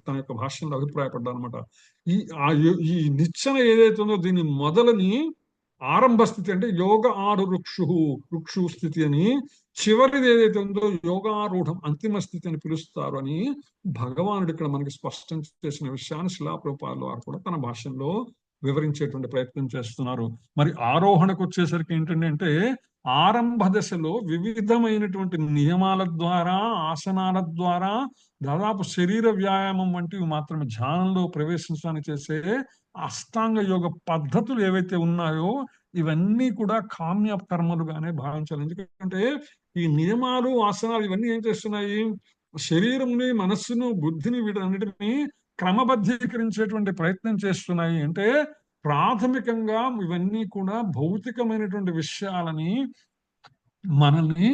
తన యొక్క భాష్యంలో అభిప్రాయపడ్డారనమాట. ఈ నిచ్చెన ఏదైతే ఉందో దీని మొదలని ఆరంభ స్థితి అంటే యోగ రుక్షు స్థితి అని, చివరిది ఏదైతే ఉందో యోగారూఢం అంతిమ స్థితి అని పిలుస్తారు అని భగవానుడు ఇక్కడ మనకి స్పష్టం చేసిన విషయాన్ని శిలా ప్రభుపాదుల వారు కూడా తన భాష్యంలో వివరించేటువంటి ప్రయత్నం చేస్తున్నారు. మరి ఆరోహణకు వచ్చేసరికి ఏంటంటే, ఆరంభ దశలో వివిధమైనటువంటి నియమాల ద్వారా, ఆసనాల ద్వారా, దాదాపు శరీర వ్యాయామం వంటివి మాత్రమే ధ్యానంలో ప్రవేశించడానికి చేసే అష్టాంగ యోగ పద్ధతులు ఏవైతే ఉన్నాయో ఇవన్నీ కూడా కామ్య కర్మలుగానే భావించాలి. ఎందుకంటే ఈ నియమాలు, ఆసనాలు ఇవన్నీ ఏం చేస్తున్నాయి, శరీరంని, మనస్సును, బుద్ధిని వీటన్నిటిని క్రమబద్ధీకరించేటువంటి ప్రయత్నం చేస్తున్నాయి. అంటే ప్రాథమికంగా ఇవన్నీ కూడా భౌతికమైనటువంటి విషయాలని మనల్ని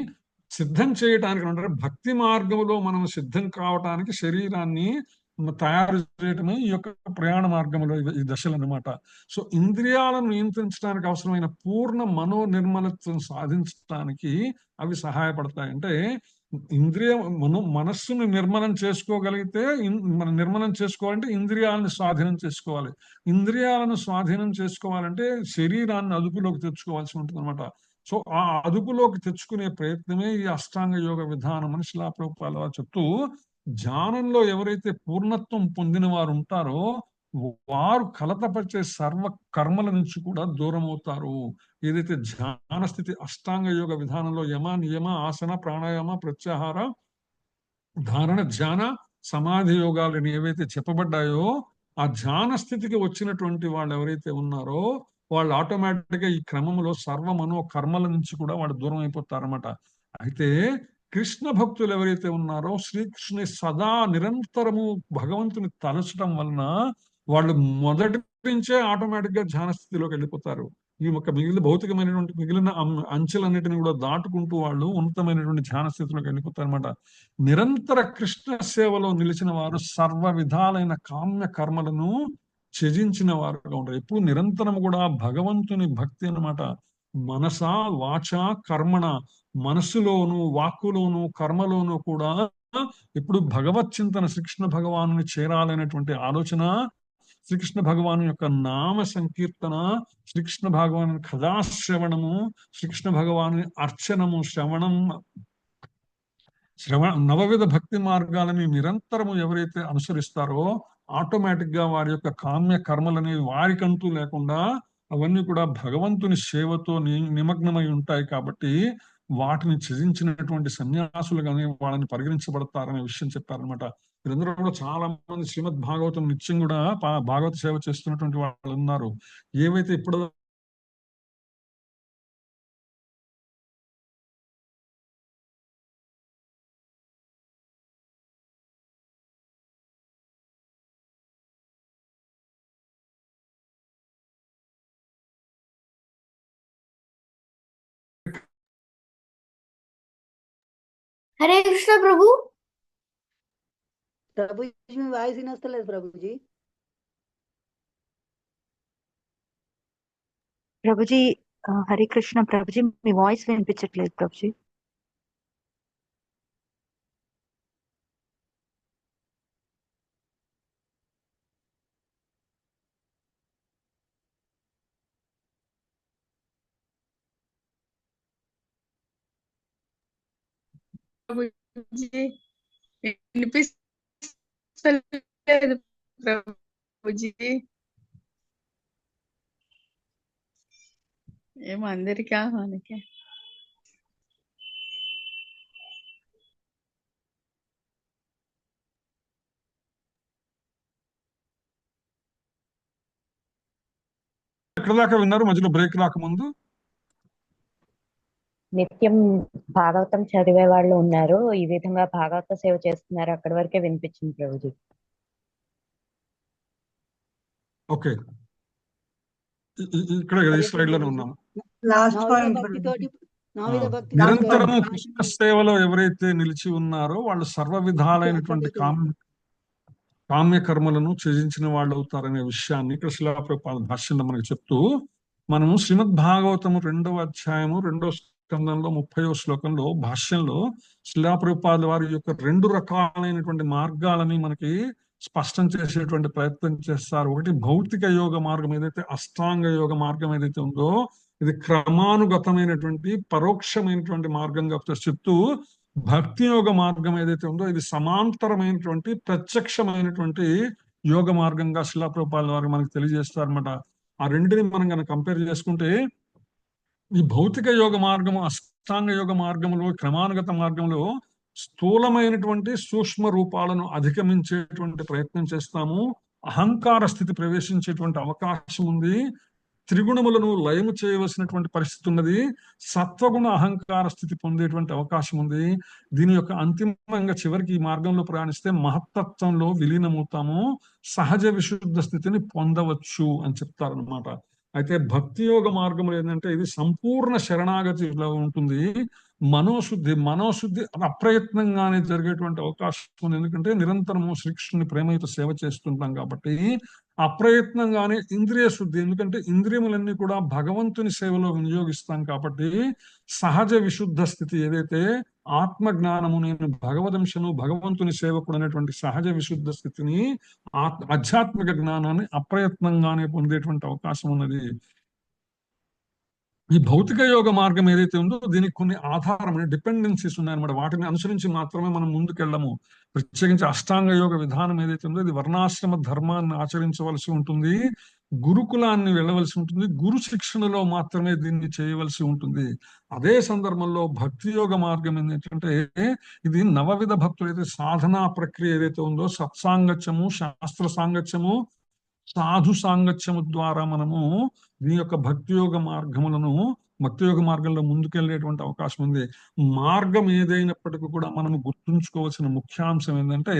సిద్ధం చేయటానికి, అంటే భక్తి మార్గంలో మనం సిద్ధం కావటానికి శరీరాన్ని తయారు చేయటమే ఈ యొక్క ప్రయాణ మార్గంలో ఈ దశలు అనమాట. సో ఇంద్రియాలను నియంత్రించడానికి అవసరమైన పూర్ణ మనోనిర్మలత్వం సాధించడానికి అవి సహాయపడతాయి. అంటే మనస్సును నిర్మలం చేసుకోగలిగితే, మనం నిర్మలం చేసుకోవాలంటే ఇంద్రియాలను స్వాధీనం చేసుకోవాలి. ఇంద్రియాలను స్వాధీనం చేసుకోవాలంటే శరీరాన్ని అదుపులోకి తెచ్చుకోవాల్సి ఉంటుంది అనమాట. సో ఆ అదుపులోకి తెచ్చుకునే ప్రయత్నమే ఈ అష్టాంగ యోగ విధానం అని శిలా ప్రభుపాదుల వారు చెప్తూ, ధ్యానంలో ఎవరైతే పూర్ణత్వం పొందిన వారు ఉంటారో వారు కలతపరిచే సర్వ కర్మల నుంచి కూడా దూరం అవుతారు. ఏదైతే ధ్యాన స్థితి అష్టాంగ యోగ విధానంలో యమ, నియమ, ఆసన, ప్రాణాయామ, ప్రత్యాహార, ధారణ, ధ్యాన, సమాధి యోగాలు ఏవైతే చెప్పబడ్డాయో, ఆ ధ్యాన స్థితికి వచ్చినటువంటి వాళ్ళు ఎవరైతే ఉన్నారో వాళ్ళు ఆటోమేటిక్ గా ఈ క్రమంలో సర్వ మనో కర్మల నుంచి కూడా వాళ్ళు దూరం అయిపోతారన్నమాట. అయితే కృష్ణ భక్తులు ఎవరైతే ఉన్నారో శ్రీకృష్ణుని సదా నిరంతరము భగవంతుని తలచడం వలన వాళ్ళు మొదటి నుంచే ఆటోమేటిక్ గా ధ్యాన స్థితిలోకి వెళ్ళిపోతారు. ఈ యొక్క మిగిలిన అంచెలన్నిటిని కూడా దాటుకుంటూ వాళ్ళు ఉన్నతమైనటువంటి ధ్యాన స్థితిలోకి వెళ్ళిపోతారు అనమాట. నిరంతర కృష్ణ సేవలో నిలిచిన వారు సర్వ విధాలైన కామ్య కర్మలను త్యజించిన వారుగా ఉంటారు. ఎప్పుడు నిరంతరం కూడా భగవంతుని భక్తి అన్నమాట. మనస, వాచ, కర్మణ మనస్సులోను, వాక్కులోను, కర్మలోను కూడా ఇప్పుడు భగవత్ చింతన, శ్రీకృష్ణ భగవాను చేరాలనేటువంటి ఆలోచన, శ్రీకృష్ణ భగవాను యొక్క నామ సంకీర్తన, శ్రీకృష్ణ భగవాను కథాశ్రవణము, శ్రీకృష్ణ భగవాను అర్చనము, నవవిధ భక్తి మార్గాలని నిరంతరము ఎవరైతే అనుసరిస్తారో ఆటోమేటిక్ గా వారి యొక్క కామ్య కర్మలనేవి వారికంటూ లేకుండా అవన్నీ కూడా భగవంతుని సేవతో నిమగ్నమై ఉంటాయి. కాబట్టి వాటిని త్యజించినటువంటి సన్యాసులు కానీ వాళ్ళని పరిగణించబడతారనే విషయం చెప్పారనమాట. వీరందరూ కూడా చాలా మంది శ్రీమద్ భాగవతం నిత్యం కూడా భాగవత సేవ చేస్తున్నటువంటి వాళ్ళు ఉన్నారు. ఏవైతే ఇప్పుడు హరే కృష్ణ ప్రభు. ప్రభుజీ మీ వాయిస్ వినొస్తలేదు ప్రభుజీ. ప్రభుజీ హరే కృష్ణ ప్రభుజీ, మీ వాయిస్ వినిపించట్లేదు ప్రభుజీ. వినిపిస్తలేదు ప్రభుజీ. ఏమందరికా మనకి ఎక్కడ దాకా విన్నారు? మధ్యలో బ్రేక్ రాకముందు నిత్యం భాగవతం చదివే వాళ్ళు ఉన్నారు, ఈ విధంగా భాగవత సేవ చేస్తున్నారు, అక్కడి వరకే వినిపించింది ప్రభుజీ. ఓకే, ఇక్కడ ఈ స్లైడ్ లోనే ఉన్నాము. నిరంతరము కృష్ణ సేవలో ఎవరైతే నిలిచి ఉన్నారో వాళ్ళు సర్వ విధాలైనటువంటి కామ్య కర్మలను త్యజించిన వాళ్ళు అవుతారనే విషయాన్ని ఇక్కడ శ్రీల ప్రభుపాద భాష్యంలో మనకు చెప్తూ, మనము శ్రీమద్ భాగవతము 2వ అధ్యాయము 2వ స్కందంలో 30వ శ్లోకంలో భాష్యంలో శ్రీల ప్రభుపాద వారి యొక్క 2 రకాలైనటువంటి మార్గాలని మనకి స్పష్టం చేసేటువంటి ప్రయత్నం చేస్తారు. ఒకటి భౌతిక యోగ మార్గం, ఏదైతే అష్టాంగ యోగ మార్గం ఏదైతే ఉందో ఇది క్రమానుగతమైనటువంటి పరోక్షమైనటువంటి మార్గంగా చెప్తూ, భక్తి యోగ మార్గం ఏదైతే ఉందో ఇది సమాంతరమైనటువంటి ప్రత్యక్షమైనటువంటి యోగ మార్గంగా శ్రీల ప్రభుపాద వారు మనకు తెలియజేస్తారన్నమాట. ఆ రెండిని మనం కనుక కంపేర్ చేసుకుంటే ఈ భౌతిక యోగ మార్గము, అష్టాంగ యోగ మార్గంలో, క్రమానుగత మార్గంలో స్థూలమైనటువంటి సూక్ష్మ రూపాలను అధిగమించేటువంటి ప్రయత్నం చేస్తాము. అహంకార స్థితి ప్రవేశించేటువంటి అవకాశం ఉంది. త్రిగుణములను లయము చేయవలసినటువంటి పరిస్థితి ఉన్నది. సత్వగుణ అహంకార స్థితి పొందేటువంటి అవకాశం ఉంది. దీని యొక్క అంతిమంగా చివరికి ఈ మార్గంలో ప్రయాణిస్తే మహత్తత్వంలో విలీనమవుతాము, సహజ విశుద్ధ స్థితిని పొందవచ్చు అని చెప్తారనమాట. అయితే భక్తి యోగ మార్గం ఏంటంటే ఇది సంపూర్ణ శరణాగతిలో ఉంటుంది. మనోశుద్ధి అప్రయత్నంగానే జరిగేటువంటి అవకాశం ఉంది. ఎందుకంటే నిరంతరము శ్రీకృష్ణుని ప్రేమయుత సేవ చేస్తుంటాం కాబట్టి అప్రయత్నంగానే ఇంద్రియ శుద్ధి, ఎందుకంటే ఇంద్రియములన్నీ కూడా భగవంతుని సేవలో వినియోగిస్తాం కాబట్టి సహజ విశుద్ధ స్థితి ఏదైతే ఆత్మ జ్ఞానము, నేను భగవదంశను, భగవంతుని సేవకుడు అనేటువంటి సహజ విశుద్ధ స్థితిని, ఆధ్యాత్మిక జ్ఞానాన్ని అప్రయత్నంగానే పొందేటువంటి అవకాశం ఉన్నది. ఈ భౌతిక యోగ మార్గం ఏదైతే ఉందో దీనికి కొన్ని ఆధారమైన డిపెండెన్సీస్ ఉన్నాయన్నమాట. వాటిని అనుసరించి మాత్రమే మనం ముందుకెళ్ళము. ప్రత్యేకించి అష్టాంగ యోగ విధానం ఏదైతే ఉందో ఇది వర్ణాశ్రమ ధర్మాన్ని ఆచరించవలసి ఉంటుంది, గురుకులాన్ని వెళ్ళవలసి ఉంటుంది, గురు శిక్షణలో మాత్రమే దీన్ని చేయవలసి ఉంటుంది. అదే సందర్భంలో భక్తి యోగ మార్గం ఏంటంటే ఇది నవవిధ భక్తులు అయితే సాధనా ప్రక్రియ ఏదైతే ఉందో సత్సాంగత్యము, శాస్త్ర సాంగత్యము, సాధు సాంగత్యము ద్వారా మనము దీని యొక్క భక్తి యోగ మార్గంలో ముందుకెళ్ళేటువంటి అవకాశం ఉంది. మార్గం ఏదైనప్పటికీ కూడా మనము గుర్తుంచుకోవాల్సిన ముఖ్యాంశం ఏంటంటే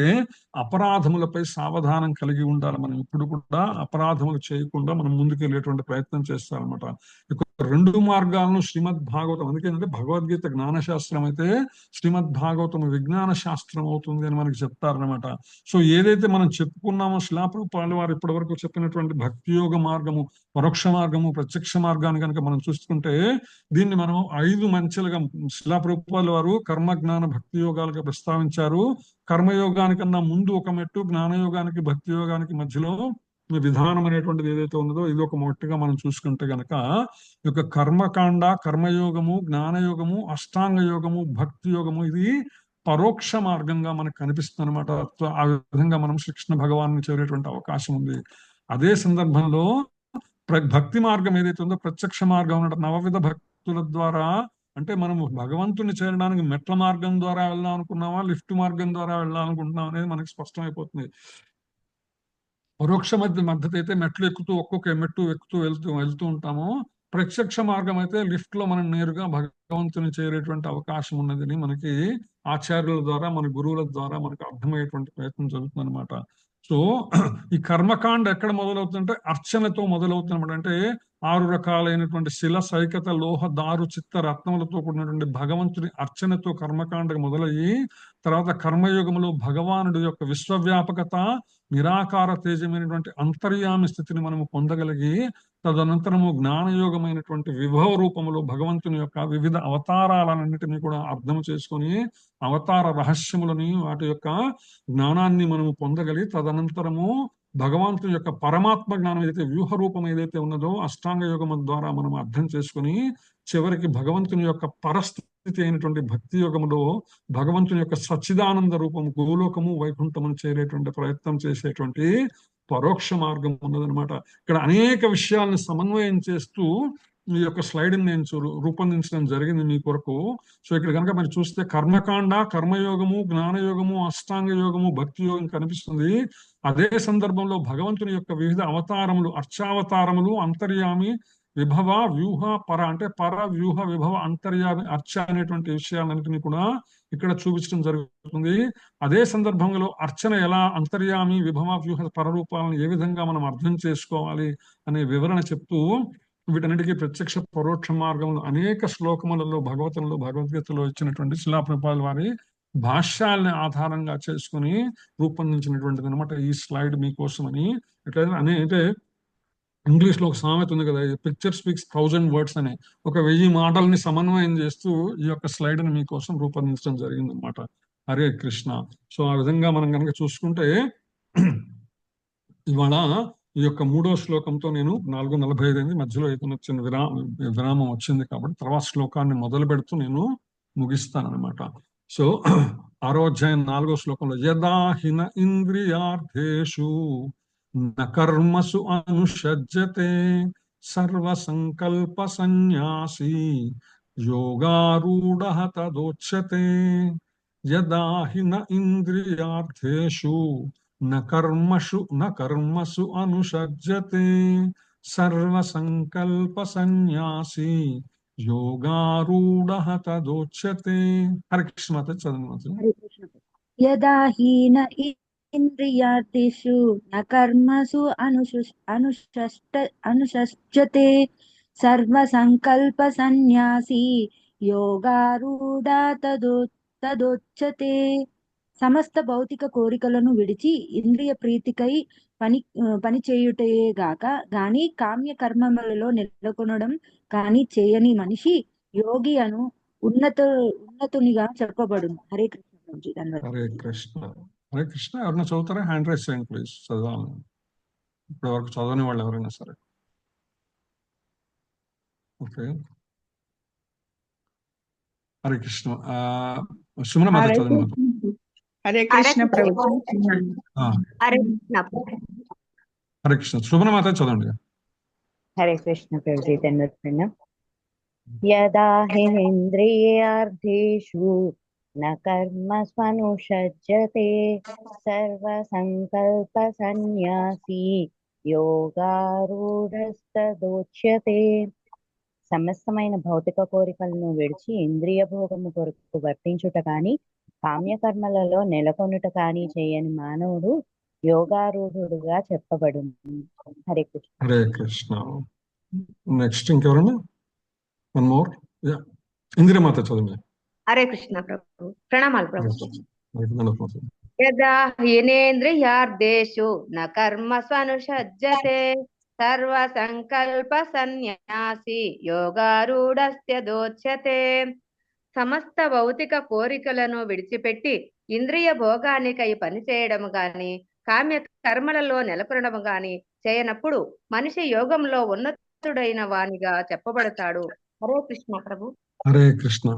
అపరాధములపై సావధానం కలిగి ఉండాలి. మనం ఇప్పుడు కూడా అపరాధములు చేయకుండా మనం ముందుకెళ్ళేటువంటి ప్రయత్నం చేస్తారనమాట. ఇక 2 మార్గాలను శ్రీమద్ భాగవతం, అందుకేంటంటే భగవద్గీత జ్ఞానశాస్త్రం అయితే శ్రీమద్ భాగవతం విజ్ఞాన శాస్త్రం అవుతుంది అని మనకి చెప్తారనమాట. సో ఏదైతే మనం చెప్పుకున్నామో శ్రీల ప్రభుపాద వారు ఇప్పటి వరకు చెప్పినటువంటి భక్తి యోగ మార్గము, పరోక్ష మార్గము, ప్రత్యక్ష మార్గాన్ని కనుక మనం చూసుకుంటే దీన్ని మనం 5 మంచెలుగా శిలా ప్రభుపాదుల వారు కర్మ జ్ఞాన భక్తి యోగాలుగా ప్రస్తావించారు. కర్మయోగానికన్నా ముందు ఒక మెట్టు, జ్ఞానయోగానికి భక్తి యోగానికి మధ్యలో ఈ విధానం అనేటువంటిది ఏదైతే ఉన్నదో ఇది ఒక మొట్టుగా మనం చూసుకుంటే గనక ఈ యొక్క కర్మకాండ, కర్మయోగము, జ్ఞానయోగము, అష్టాంగ యోగము, భక్తి యోగము ఇది పరోక్ష మార్గంగా మనకు కనిపిస్తుంది అనమాట. ఆ విధంగా మనం శ్రీకృష్ణ భగవాన్ని చేరేటువంటి అవకాశం ఉంది. అదే సందర్భంలో భక్తి మార్గం ఏదైతే ఉందో ప్రత్యక్ష మార్గం ఉన్నట్టు నవవిధ భక్తుల ద్వారా, అంటే మనం భగవంతుని చేరడానికి మెట్ల మార్గం ద్వారా వెళ్దాం అనుకున్నామా, లిఫ్ట్ మార్గం ద్వారా వెళ్ళాలనుకుంటున్నాం అనేది మనకి స్పష్టమైపోతుంది. పరోక్ష మద్దతు అయితే మెట్లు ఎక్కుతూ ఒక్కొక్క మెట్టు ఎక్కుతూ వెళ్తూ ఉంటాము. ప్రత్యక్ష మార్గం అయితే లిఫ్ట్ లో మనం నేరుగా భగవంతుని చేరేటువంటి అవకాశం ఉన్నదని మనకి ఆచార్యుల ద్వారా, మన గురువుల ద్వారా మనకు అర్థమయ్యేటువంటి ప్రయత్నం జరుగుతుంది అనమాట. సో ఈ కర్మకాండ ఎక్కడ మొదలవుతుందంటే అర్చనతో మొదలవుతున్నమాట. అంటే 6 రకాలైనటువంటి శిల, సైకత, లోహ, దారు, చిత్త, రత్నములతో కూడినటువంటి భగవంతుని అర్చనతో కర్మకాండకు మొదలయ్యి తర్వాత కర్మయోగంలో భగవానుడి యొక్క విశ్వవ్యాపకత, నిరాకార తేజమైనటువంటి అంతర్యామి స్థితిని మనము పొందగలిగి తదనంతరము జ్ఞానయోగమైనటువంటి విభవ రూపములో భగవంతుని యొక్క వివిధ అవతారాలన్నిటినీ కూడా అర్థం చేసుకొని అవతార రహస్యములని వాటి యొక్క జ్ఞానాన్ని మనము పొందగలిగి తదనంతరము భగవంతుని యొక్క పరమాత్మ జ్ఞానం ఏదైతే వ్యూహ రూపం ఏదైతే ఉన్నదో అష్టాంగ యోగం ద్వారా మనం అర్థం చేసుకుని చివరికి భగవంతుని యొక్క పరస్థితి అయినటువంటి భక్తి యోగములో భగవంతుని యొక్క సచ్చిదానంద రూపము గోలోకము వైకుంఠమును చేరేటువంటి ప్రయత్నం చేసేటువంటి పరోక్ష మార్గం ఉన్నదనమాట. ఇక్కడ అనేక విషయాలను సమన్వయం చేస్తూ ఈ యొక్క స్లైడ్ ని నేను రూపొందించడం జరిగింది మీ కొరకు. సో ఇక్కడ కనుక మరి చూస్తే కర్మకాండ, కర్మయోగము, జ్ఞానయోగము, అష్టాంగ యోగము, భక్తి యోగం కనిపిస్తుంది. అదే సందర్భంలో భగవంతుని యొక్క వివిధ అవతారములు, అర్చావతారములు, అంతర్యామి, విభవ, వ్యూహ, పర అంటే పర, వ్యూహ, విభవ, అంతర్యామి, అర్చ అనేటువంటి విషయాలన్నింటినీ కూడా ఇక్కడ చూపించడం జరుగుతుంది. అదే సందర్భంలో అర్చన ఎలా అంతర్యామి, విభవ, వ్యూహ, పరరూపాలను ఏ విధంగా మనం అర్థం చేసుకోవాలి అనే వివరణ చెప్తూ వీటన్నిటికీ ప్రత్యక్ష పరోక్ష మార్గంలో అనేక శ్లోకములలో భగవద్గీతలో ఇచ్చినటువంటి శిలా ప్రభుపాదుల వారి భాష్యాలని ఆధారంగా చేసుకుని రూపొందించినటువంటిది అనమాట ఈ స్లైడ్ మీకోసం అని. అంటే ఇంగ్లీష్ లో ఒక సామెత ఉంది కదా, పిక్చర్ స్పీక్స్ 1000 words అని. ఒక 1000 మాటల్ని సమన్వయం చేస్తూ ఈ యొక్క స్లైడ్ ని మీకోసం రూపొందించడం జరిగింది అనమాట. హరే కృష్ణ. సో ఆ విధంగా మనం కనుక చూసుకుంటే ఇవాళ ఈ యొక్క 3వ శ్లోకంతో నేను 4:45 మధ్యలో ఏదైనా చిన్న విరామం వచ్చింది కాబట్టి తర్వాత శ్లోకాన్ని మొదలు పెడుతూ నేను ముగిస్తానన్నమాట. సో 6వ అధ్యాయం 4వ శ్లోకంలో యదా హిన ఇంద్రియార్థేషు న కర్మసు అనుషజ్యతే సర్వ సంకల్ప సన్యాసి యోగారూఢః తదోచ్యతే. యదా హిన ఇంద్రియార్థేషు న కర్మసు అనుషజ్యతే సర్వ సంకల్ప సన్యాసి యోగారూఢః తదోచ్యతే. హరే కృష్ణ. చదువు. యదా హీన ఇంద్రియార్థేషు న కర్మసు అనుషజ్యతే సర్వ సంకల్ప సన్యాసి యోగారూఢ తదోచ్యతే. సమస్త భౌతిక కోరికలను విడిచి ఇంద్రియ ప్రీతికై పని చేయుటయే గాని కామ్య కర్మములలో నెలకొనడం కాని చేయని మనిషి యోగి అను ఉన్నతునిగా చెప్పబడును. హరే కృష్ణ. హరే కృష్ణ. హరే కృష్ణ. ఎవరైనా చదువుతారా? హ్యాండ్ రైస్ చేయండి ప్లీజ్. చదవాలి. ఇప్పటి వరకు చదవని వాళ్ళు ఎవరైనా సరే. ఓకే. హరే కృష్ణ. సుమన మాత చదవండి. హరే కృష్ణ ప్రభు. హరే కృష్ణ. సుమన మాత చదవండి. హరే కృష్ణ ప్రభుజీ. ధన్యవాదాలు. యదా హినేంద్రియార్థేషు న కర్మస్వనుషజ్యతే సర్వ సంకల్ప సన్యాసి యోగారూఢస్తదోచ్యతే. సమస్తమైన భౌతిక కోరికలను విడిచి ఇంద్రియ భోగము కొరకు వర్తించుట కాని కామ్యకర్మలలో నెలకొనుట కాని చేయని మానవుడు యోగారూఢుడుగా చెప్పబడును. హరే కృష్ణ. హరే కృష్ణ. నెక్స్ట్ ఇంకెవరన్నా? One more. ఇందిరమాత చదవండి. హరే కృష్ణ ప్రభు. ప్రణామాలు ప్రభు. యదా హీనేంద్రియార్థేషు న కర్మస్వనుషజ్యతే సర్వ సంకల్ప సన్యాసి యోగారూఢస్య దోచ్యతే. సమస్త భౌతిక కోరికలను విడిచిపెట్టి ఇంద్రియ భోగానికై పనిచేయడము గాని కామ్య కర్మలలో నెలకొనడము గాని చేయనప్పుడు మనిషి యోగంలో ఉన్నతుడైన వానిగా చెప్పబడతాడు. హరే కృష్ణ ప్రభు. హరే కృష్ణ.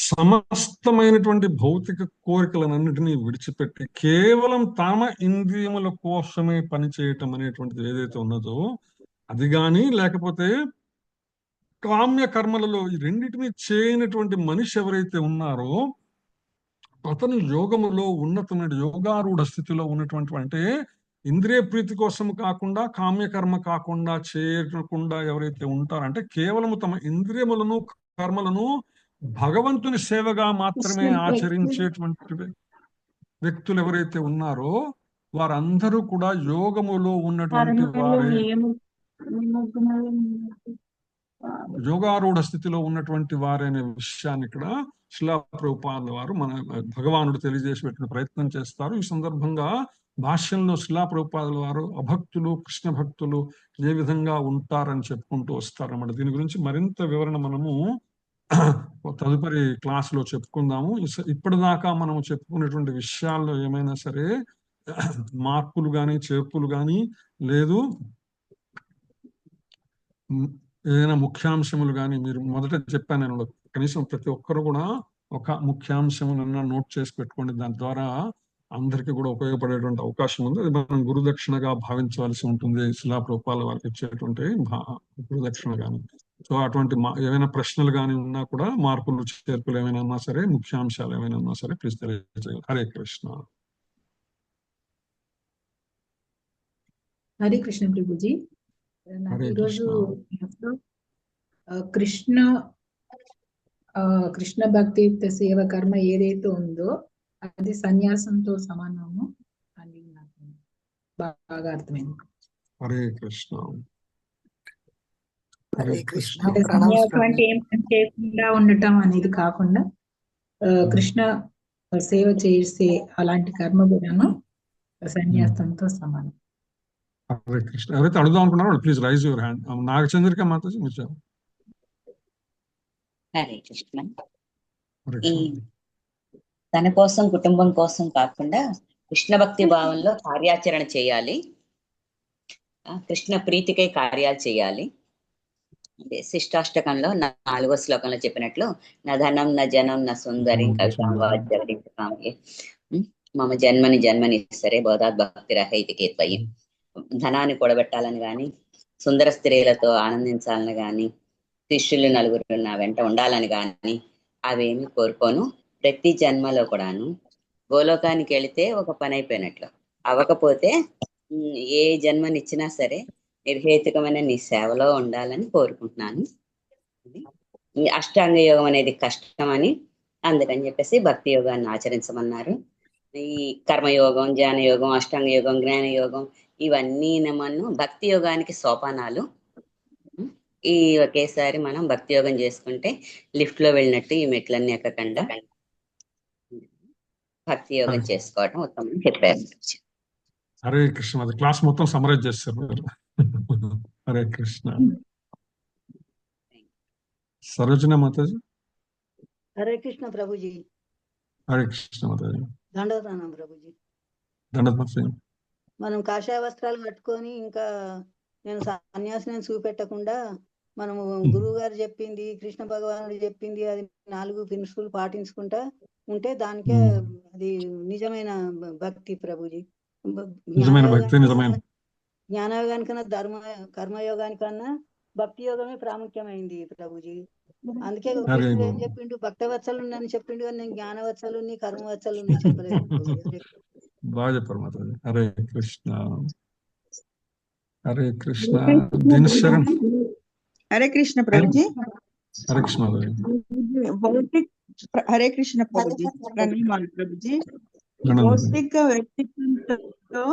సమస్తమైనటువంటి భౌతిక కోరికలన్నిటినీ విడిచిపెట్టి కేవలం తమ ఇంద్రియముల కోసమే పనిచేయటం అనేటువంటిది ఏదైతే ఉన్నదో అది గాని, లేకపోతే కామ్య కర్మలలో ఈ రెండింటినీ చేయనటువంటి మనిషి ఎవరైతే ఉన్నారో అతను యోగములో ఉన్నతమైన యోగారూఢ స్థితిలో ఉన్నటువంటి, అంటే ఇంద్రియ ప్రీతి కోసం కాకుండా కామ్యకర్మ కాకుండా చేయకుండా ఎవరైతే ఉంటారంటే కేవలము తమ ఇంద్రియములను కర్మలను భగవంతుని సేవగా మాత్రమే ఆచరించేటువంటి వ్యక్తులు ఎవరైతే ఉన్నారో వారందరూ కూడా యోగములో ఉన్నటువంటి వారే, యోగారూఢ స్థితిలో ఉన్నటువంటి వారే అనే విషయాన్ని ఇక్కడ శిలా ప్రభుపాదుల వారు మన భగవానుడు తెలియజేసి పెట్టిన ప్రయత్నం చేస్తారు. ఈ సందర్భంగా భాష్యంలో శిలా ప్రభుపాదుల వారు అభక్తులు కృష్ణ భక్తులు ఏ విధంగా ఉంటారని చెప్పుకుంటూ వస్తారన్నమాట. దీని గురించి మరింత వివరణ మనము తదుపరి క్లాసులో చెప్పుకుందాము. ఇప్పటిదాకా మనము చెప్పుకునేటువంటి విషయాల్లో ఏమైనా సరే మార్పులు కానీ చేర్పులు కానీ లేదు, ఏదైనా ముఖ్యాంశములు కానీ మీరు మొదట చెప్పాను నేను, కనీసం ప్రతి ఒక్కరు కూడా ఒక ముఖ్యాంశములన్నా నోట్ చేసి పెట్టుకోండి. దాని ద్వారా అందరికీ కూడా ఉపయోగపడేటువంటి అవకాశం ఉంది. అది మనం గురుదక్షిణగా భావించవలసి ఉంటుంది, శిలా ప్రభుపాదుల వారికి ఇచ్చేటువంటి గురుదక్షిణ కానీ. సో అటువంటి ఏమైనా ప్రశ్నలు కానీ ఉన్నా కూడా, మార్పులు చేర్పులు ఏమైనా ఉన్నా సరే, ముఖ్యాంశాలు ఏమైనా ఉన్నా సరే ప్లీజ్ తెలియజేయాలి. హరే కృష్ణ. హరే కృష్ణ ప్రభుజీ. ఈరోజు కృష్ణ భక్తియుక్త సేవ కర్మ ఏదైతే ఉందో అది సన్యాసంతో సమానము అని నాకు బాగా అర్థమైంది. హరే కృష్ణ. సన్యాసం అంటే ఏం పని చేయకుండా ఉండటం అనేది కాకుండా కృష్ణ సేవ చేసే అలాంటి కర్మ కూడాను సన్యాసంతో సమానం. హరే కృష్ణ. ఎవరైతే అడుగుదాం అనుకున్నారో please raise your hand. Nagachandrika Mataji మీరు. హరే కృష్ణ. ఈ తన కోసం కుటుంబం కోసం కాకుండా కృష్ణ భక్తి భావంలో కార్యాచరణ చేయాలి, కృష్ణ ప్రీతికై కార్యాలు చేయాలి. శిష్టాష్టకంలో 4వ శ్లోకంలో చెప్పినట్లు నా ధనం నా జనం నా సుందరి కవితాంగే మమ జన్మని సరే బోధాత్ భక్తి రహైతికే త్వయం. ధనాన్ని కూడబెట్టాలని గాని, సుందర స్త్రీలతో ఆనందించాలని గాని, శిష్యులు నలుగురు నా వెంట ఉండాలని గాని అవేమి కోరుకోను. ప్రతి జన్మలో కూడాను గోలోకానికి వెళితే ఒక పని అయిపోయినట్లు, అవ్వకపోతే ఏ జన్మనిచ్చినా సరే నిర్హేతుకమైన నీ సేవలో ఉండాలని కోరుకుంటున్నాను. అష్టాంగ యోగం అనేది కష్టమని అందుకని చెప్పేసి భక్తి యోగాన్ని ఆచరించమన్నారు. ఈ కర్మయోగం, జ్ఞాన యోగం, అష్టాంగ యోగం, జ్ఞాన యోగం ఇవన్నీ మనం భక్తి యోగానికి సోపానాలు. ఈ ఒకేసారి మనం భక్తి యోగం చేసుకుంటే లిఫ్ట్ లో వెళ్ళినట్టు ఈ మెట్లన్నీ ఎక్కకుండా భక్తి యోగం చేసుకోవడం ఉత్తమం చెప్పారు. హరే కృష్ణ. అది క్లాస్ మొత్తం సమరైజ్ చేస్తారు. హరే కృష్ణ. సరోజన మాతాజీ. హరే కృష్ణ ప్రభుజీ. హరే కృష్ణ మాతాజీ. దండవతానం ప్రభుజీ. దండవతానం. మనం కాషాయ వస్త్రాలు కట్టుకొని ఇంకా నేను సన్యాసిని చూపెట్టకుండా మనము గురువు గారు చెప్పింది, కృష్ణ భగవానుడు చెప్పింది, అది 4 ప్రిన్సిపుల్ పాటించుకుంటా ఉంటే దానికే అది నిజమైన భక్తి ప్రభుజీ. జ్ఞానయోగానికన్నా కర్మయోగానికన్నా భక్తి యోగమే ప్రాముఖ్యమైంది ప్రభుజీ. అందుకే కృష్ణుడు ఏం చెప్పిండు, భక్తవత్సలు అని చెప్పిండు, కానీ నేను జ్ఞానవత్సలు కర్మవత్సలు చెప్పలేదు. బాగా చెప్పారు మాతాజీ. హరే కృష్ణ. హరే కృష్ణ. దినశరణ్. హరే కృష్ణ ప్రభుజీ. హరే కృష్ణ. హరే కృష్ణ ప్రభుజీ. ప్రణామాలు ప్రభుజీ. భౌతిక వ్యక్తిత్వంతో